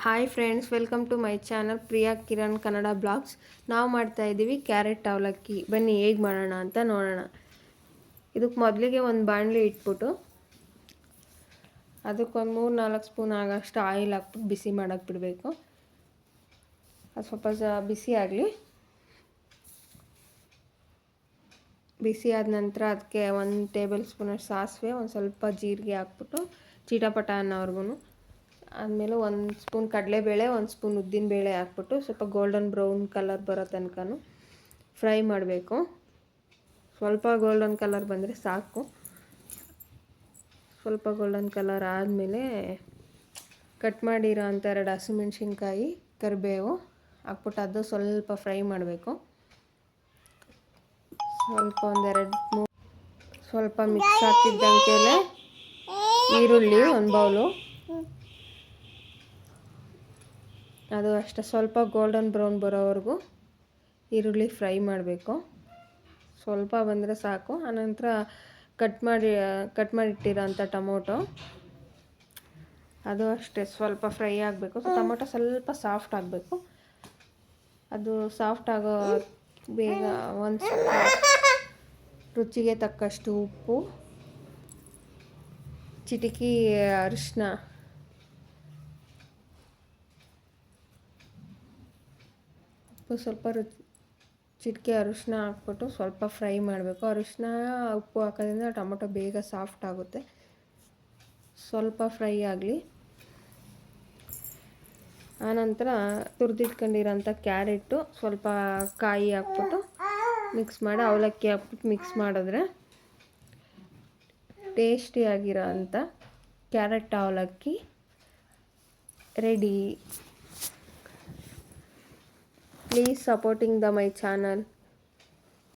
Hi friends, welcome to my channel Priya Kiran Kannada blogs. ನಾವು ಮಾಡ್ತಾಯಿದ್ದೀವಿ carrot ಅವಲಕ್ಕಿ. ಬನ್ನಿ ಹೇಗೆ ಮಾಡೋಣ ಅಂತ ನೋಡೋಣ. ಇದಕ್ಕೆ ಮೊದಲಿಗೆ ಒಂದು ಬಾಣಲಿ ಇಟ್ಬಿಟ್ಟು ಅದಕ್ಕೊಂದು 3-4 ಸ್ಪೂನ್ ಆಗೋಷ್ಟು ಆಯಿಲ್ ಹಾಕ್ಬಿಟ್ಟು ಬಿಸಿ ಮಾಡೋಕ್ಕೆ ಬಿಡಬೇಕು. ಅದು ಸ್ವಲ್ಪ ಬಿಸಿ ಆಗಲಿ. ಬಿಸಿ ಆದ ನಂತರ ಅದಕ್ಕೆ 1 ಟೇಬಲ್ ಸ್ಪೂನಷ್ಟು ಸಾಸಿವೆ, ಒಂದು ಸ್ವಲ್ಪ ಜೀರಿಗೆ ಹಾಕ್ಬಿಟ್ಟು ಚಿಟಪಟ ಅನ್ನೋವರೆಗೂ. ಆದಮೇಲೆ 1 ಸ್ಪೂನ್ ಕಡಲೆಬೇಳೆ, 1 ಸ್ಪೂನ್ ಉದ್ದಿನಬೇಳೆ ಹಾಕ್ಬಿಟ್ಟು ಸ್ವಲ್ಪ ಗೋಲ್ಡನ್ ಬ್ರೌನ್ ಕಲರ್ ಬರೋ ತನಕ ಫ್ರೈ ಮಾಡಬೇಕು. ಸ್ವಲ್ಪ ಗೋಲ್ಡನ್ ಕಲರ್ ಬಂದರೆ ಸಾಕು. ಸ್ವಲ್ಪ ಗೋಲ್ಡನ್ ಕಲರ್ ಆದಮೇಲೆ ಕಟ್ ಮಾಡಿರೋ ಅಂಥ 2 ಹಸಿಮೆಣ್ಸಿನ್ಕಾಯಿ, ಕರಿಬೇವು ಹಾಕ್ಬಿಟ್ಟು ಅದು ಸ್ವಲ್ಪ ಫ್ರೈ ಮಾಡಬೇಕು. ಸ್ವಲ್ಪ 1-2-3 ಸ್ವಲ್ಪ ಮಿಕ್ಸ್ ಆಗ್ತಿದ್ದಂಗೆ ಈರುಳ್ಳಿ 1 ಬೌಲು, ಅದು ಅಷ್ಟೇ ಸ್ವಲ್ಪ ಗೋಲ್ಡನ್ ಬ್ರೌನ್ ಬರೋವರೆಗೂ ಈರುಳ್ಳಿ ಫ್ರೈ ಮಾಡಬೇಕು. ಸ್ವಲ್ಪ ಬಂದರೆ ಸಾಕು. ಆನಂತರ ಕಟ್ ಮಾಡಿಟ್ಟಿರೋ ಅಂಥ ಟೊಮೊಟೊ, ಅದು ಅಷ್ಟೇ ಸ್ವಲ್ಪ ಫ್ರೈ ಆಗಬೇಕು. ಟೊಮೊಟೊ ಸ್ವಲ್ಪ ಸಾಫ್ಟ್ ಆಗಬೇಕು. ಅದು ಸಾಫ್ಟ್ ಆಗೋ ಬೇಗ ಒಂದು ರುಚಿಗೆ ತಕ್ಕಷ್ಟು ಉಪ್ಪು, ಚಿಟಿಕೆ ಅರಿಶಿನ, ಸ್ವಲ್ಪ ಚಿಟಿಕೆ ಅರಿಶಿನ ಹಾಕ್ಬಿಟ್ಟು ಸ್ವಲ್ಪ ಫ್ರೈ ಮಾಡಬೇಕು. ಅರಿಶಿನ ಉಪ್ಪು ಹಾಕೋದ್ರಿಂದ ಟೊಮೊಟೊ ಬೇಗ ಸಾಫ್ಟ್ ಆಗುತ್ತೆ. ಸ್ವಲ್ಪ ಫ್ರೈ ಆಗಲಿ. ಆನಂತರ ತುರಿದಿಟ್ಕೊಂಡಿರೋಂಥ ಕ್ಯಾರೆಟು, ಸ್ವಲ್ಪ ಕಾಯಿ ಹಾಕ್ಬಿಟ್ಟು ಮಿಕ್ಸ್ ಮಾಡಿ ಅವಲಕ್ಕಿ ಹಾಕ್ಬಿಟ್ಟು ಮಿಕ್ಸ್ ಮಾಡಿದ್ರೆ ಟೇಸ್ಟಿಯಾಗಿರೋ ಅಂಥ ಕ್ಯಾರೆಟ್ ಅವಲಕ್ಕಿ ready. Please supporting my channel.